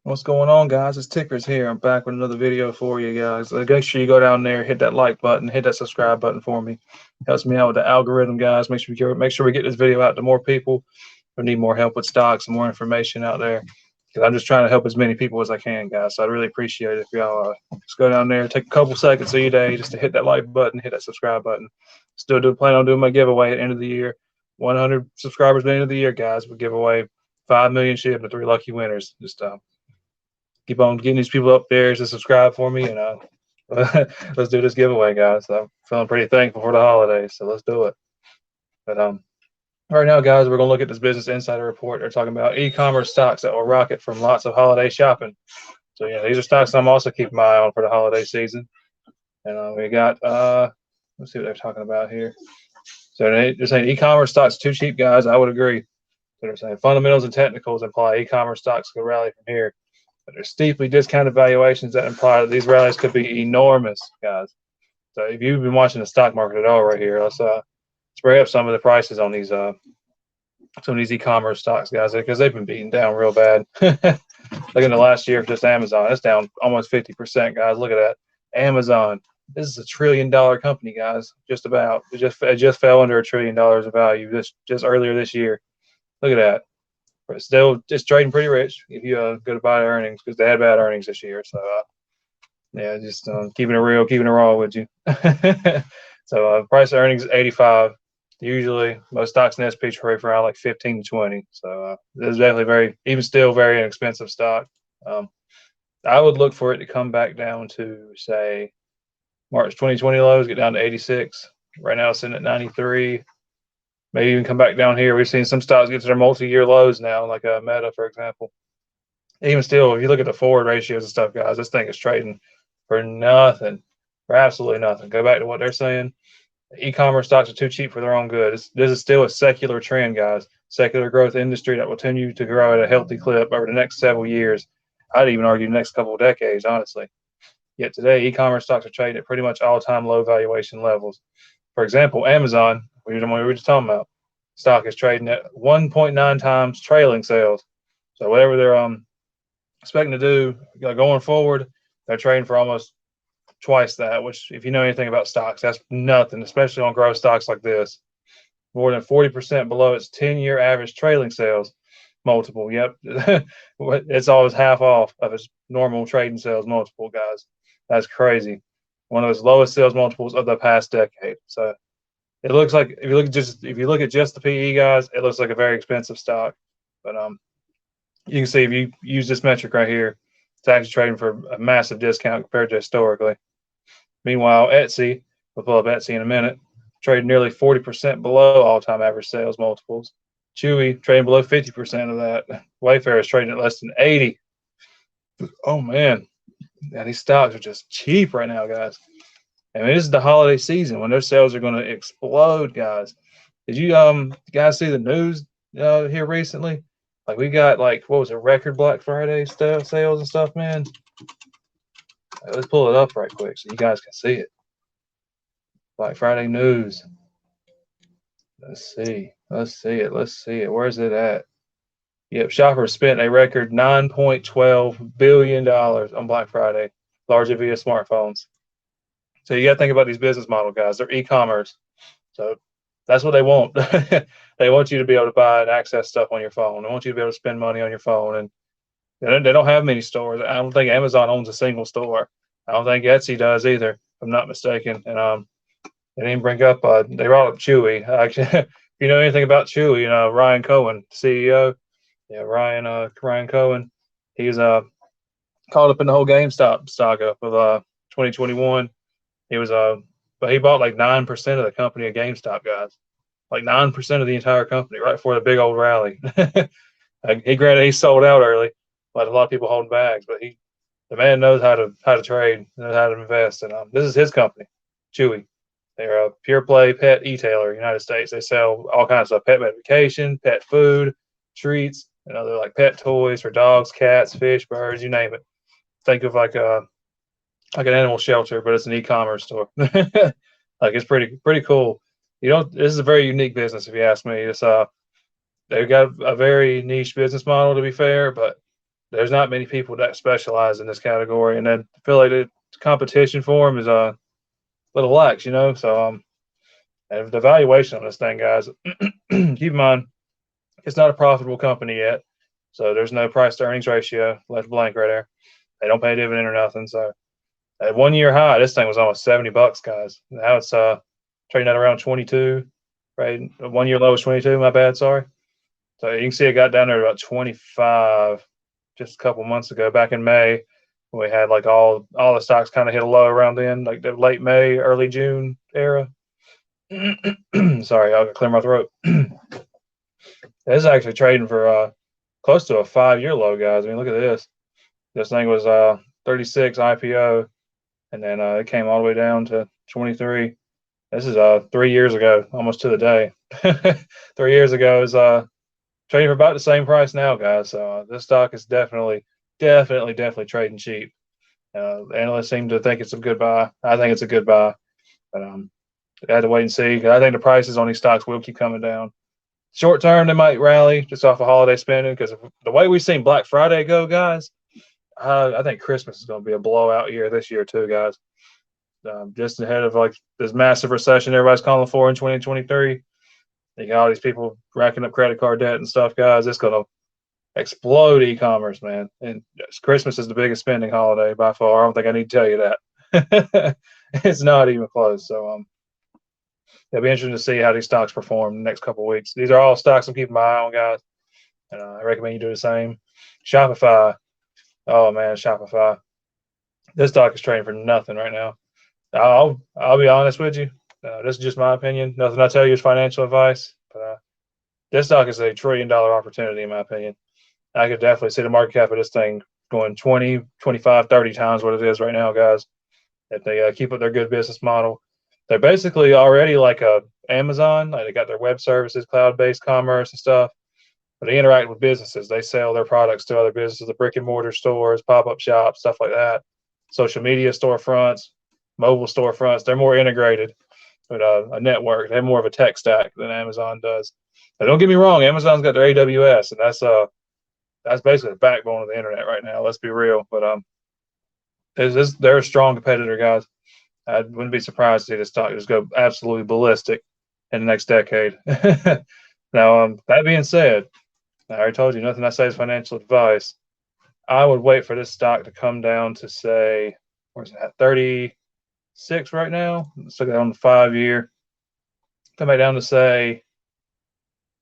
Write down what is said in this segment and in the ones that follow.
What's going on, guys? It's Tickers here. I'm back with another video for you guys. Make sure you go down there, hit that like button, hit that subscribe button for me. Helps me out with the algorithm, guys. Make sure we get this video out to more people who need more help with stocks and more information out there. Because I'm just trying to help as many people as I can, guys. So I'd really appreciate it if y'all just go down there, take a couple seconds of your day just to hit that like button, hit that subscribe button. Still plan on doing my giveaway at the end of the year. 100 subscribers at the end of the year, guys. We'll give away 5 million SHIB to 3 lucky winners. Just keep on getting these people up there to subscribe for me, and let's do this giveaway, guys. I'm feeling pretty thankful for the holidays, so let's do it. But right now, guys, we're gonna look at this Business Insider report. They're talking about e-commerce stocks that will rocket from lots of holiday shopping. So yeah, these are stocks I'm also keeping my eye on for the holiday season. And we got let's see what they're talking about here. So they're saying e-commerce stocks too cheap, guys. I would agree. So they're saying fundamentals and technicals imply e-commerce stocks could rally from here. But there's steeply discounted valuations that imply that these rallies could be enormous, guys. So if you've been watching the stock market at all right here, let's bring up some of the prices on these some of these e-commerce stocks, guys, because they've been beaten down real bad. Look at the last year for just Amazon, it's down almost 50%, guys. Look at that. Amazon, this is $1 trillion company, guys. Just about. It just fell under $1 trillion of value just earlier this year. Look at that. But still just trading pretty rich if you go to buy earnings, because they had bad earnings this year. So yeah, just keeping it real, keeping it raw with you. So price of earnings is 85. Usually most stocks in the SP trade for around like 15 to 20. So this is definitely even still very inexpensive stock. I would look for it to come back down to, say, March 2020 lows, get down to 86. Right now it's sitting at 93. Maybe even come back down here. We've seen some stocks get to their multi-year lows now, like Meta, for example. Even still, if you look at the forward ratios and stuff, guys, this thing is trading for nothing, for absolutely nothing. Go back to what they're saying. E-commerce stocks are too cheap for their own good. This is still a secular trend, guys. Secular growth industry that will continue to grow at a healthy clip over the next several years. I'd even argue the next couple of decades, honestly. Yet today, e-commerce stocks are trading at pretty much all-time low valuation levels. For example, Amazon, we were just talking about, stock is trading at 1.9 times trailing sales. So whatever they're expecting to do going forward, they're trading for almost twice that, which if you know anything about stocks, that's nothing, especially on growth stocks like this. More than 40% below its 10-year average trailing sales multiple. Yep. It's always half off of its normal trading sales multiple, guys. That's crazy. One of its lowest sales multiples of the past decade. So it looks like if you look at just the PE, guys, it looks like a very expensive stock. But you can see if you use this metric right here, it's actually trading for a massive discount compared to historically. Meanwhile, Etsy, we'll pull up Etsy in a minute, trading nearly 40% below all-time average sales multiples. Chewy trading below 50% of that. Wayfair is trading at less than 80. Oh man, yeah, these stocks are just cheap right now, guys. I mean, this is the holiday season when their sales are going to explode, guys. Did you guys see the news here recently? Like we got what was it, record Black Friday sales and stuff, man. Let's pull it up right quick so you guys can see it. Black Friday news. Let's see it. Where's it at? Yep, shoppers spent a record $9.12 billion on Black Friday, largely via smartphones. So you got to think about these business model, guys. They're e-commerce. So that's what they want. They want you to be able to buy and access stuff on your phone. They want you to be able to spend money on your phone. And they don't have many stores. I don't think Amazon owns a single store. I don't think Etsy does either, if I'm not mistaken. And they didn't bring up, they brought up Chewy. Actually, if you know anything about Chewy, Ryan Cohen, CEO. Yeah, Ryan Cohen. He's caught up in the whole GameStop saga of 2021. He was but he bought like 9% of the company of GameStop, guys. Like 9% of the entire company right before the big old rally. He sold out early, but a lot of people holding bags. But the man knows how to trade, knows how to invest, and this is his company, Chewy. They're a pure play pet e-tailer in the United States. They sell all kinds of stuff: pet medication, pet food, treats, and other like pet toys for dogs, cats, fish, birds, you name it. Think of like an animal shelter, but it's an e-commerce store. It's pretty cool. This is a very unique business, if you ask me. It's they've got a very niche business model, to be fair, but there's not many people that specialize in this category, and then I feel like the competition for them is a little lax, you know. So and the valuation on this thing, guys, keep in mind it's not a profitable company yet, so there's no price to earnings ratio left blank right there. They don't pay a dividend or nothing. So at 1 year high, this thing was almost $70, guys. Now it's trading at around 22, right? 1 year low was 22. My bad, sorry. So you can see it got down there to about 25 just a couple months ago, back in May. We had like all the stocks kind of hit a low around then, like the late May, early June era. Sorry, I'll clear my throat. This is actually trading for close to a 5 year low, guys. I mean, look at this. This thing was 36 IPO, and then it came all the way down to 23. This is 3 years ago, almost to the day. 3 years ago is trading for about the same price now, guys. So this stock is definitely trading cheap. Analysts seem to think it's a good buy. I think it's a good buy, but I had to wait and see. I think the prices on these stocks will keep coming down. Short term, they might rally just off of holiday spending, because the way we've seen Black Friday go, guys, I think Christmas is going to be a blowout year this year too, guys. Just ahead of like this massive recession everybody's calling for in 2023. You got all these people racking up credit card debt and stuff, guys. It's going to explode e-commerce, man. And Christmas is the biggest spending holiday by far. I don't think I need to tell you that. It's not even close. So it'll be interesting to see how these stocks perform in the next couple of weeks. These are all stocks I'm keeping my eye on, guys, and I recommend you do the same. Shopify. Oh man, Shopify. This stock is trading for nothing right now. I'll be honest with you. This is just my opinion. Nothing I tell you is financial advice. But this stock is a $1 trillion opportunity, in my opinion. I could definitely see the market cap of this thing going 20, 25, 30 times what it is right now, guys. If they keep up their good business model. They're basically already like a Amazon. Like they got their web services, cloud-based commerce and stuff. But they interact with businesses. They sell their products to other businesses, the brick and mortar stores, pop-up shops, stuff like that. Social media storefronts, mobile storefronts. They're more integrated with a network. They have more of a tech stack than Amazon does. Now, don't get me wrong, Amazon's got their AWS, and that's basically the backbone of the internet right now. Let's be real. But they're a strong competitor, guys. I wouldn't be surprised to see this stock just go absolutely ballistic in the next decade. Now, that being said, I already told you nothing I say is financial advice. I would wait for this stock to come down to, say, where's it at? 36 right now. Let's look at it on the 5 year. Come back down to, say,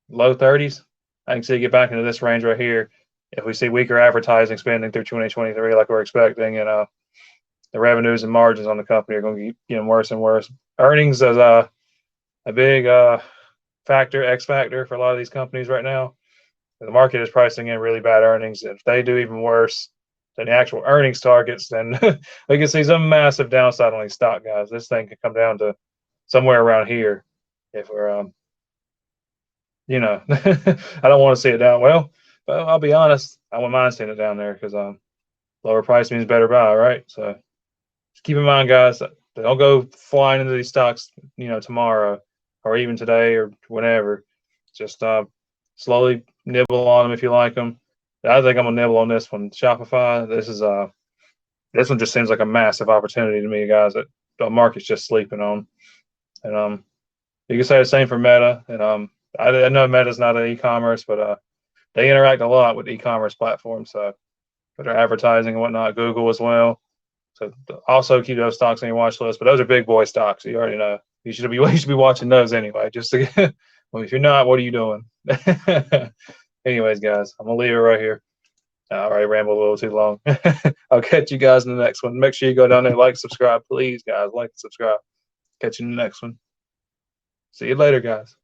low 30s. I can see it get back into this range right here if we see weaker advertising spending through 2023 like we're expecting, and the revenues and margins on the company are going to keep getting worse and worse. Earnings is a big X factor for a lot of these companies right now. The market is pricing in really bad earnings. If they do even worse than the actual earnings targets, then we can see some massive downside on these stock, guys. This thing could come down to somewhere around here if we're, I don't want to see it down. Well, I'll be honest, I wouldn't mind seeing it down there because lower price means better buy, right? So just keep in mind, guys, don't go flying into these stocks, tomorrow or even today or whenever. Just slowly nibble on them if you like them. I think I'm gonna nibble on this one. Shopify. This one just seems like a massive opportunity to me, guys. That the market's just sleeping on. And you can say the same for Meta. And I know Meta's not an e-commerce, but they interact a lot with e-commerce platforms. So for their advertising and whatnot, Google as well. So also keep those stocks on your watch list. But those are big boy stocks. So you already know. You should be watching those anyway. Just to get, well, if you're not, what are you doing? Anyways, guys, I'm gonna leave it right here. I already rambled a little too long. I'll catch you guys in the next one. Make sure you go down there, like, subscribe, please, guys. Like, subscribe. Catch you in the next one. See you later, guys.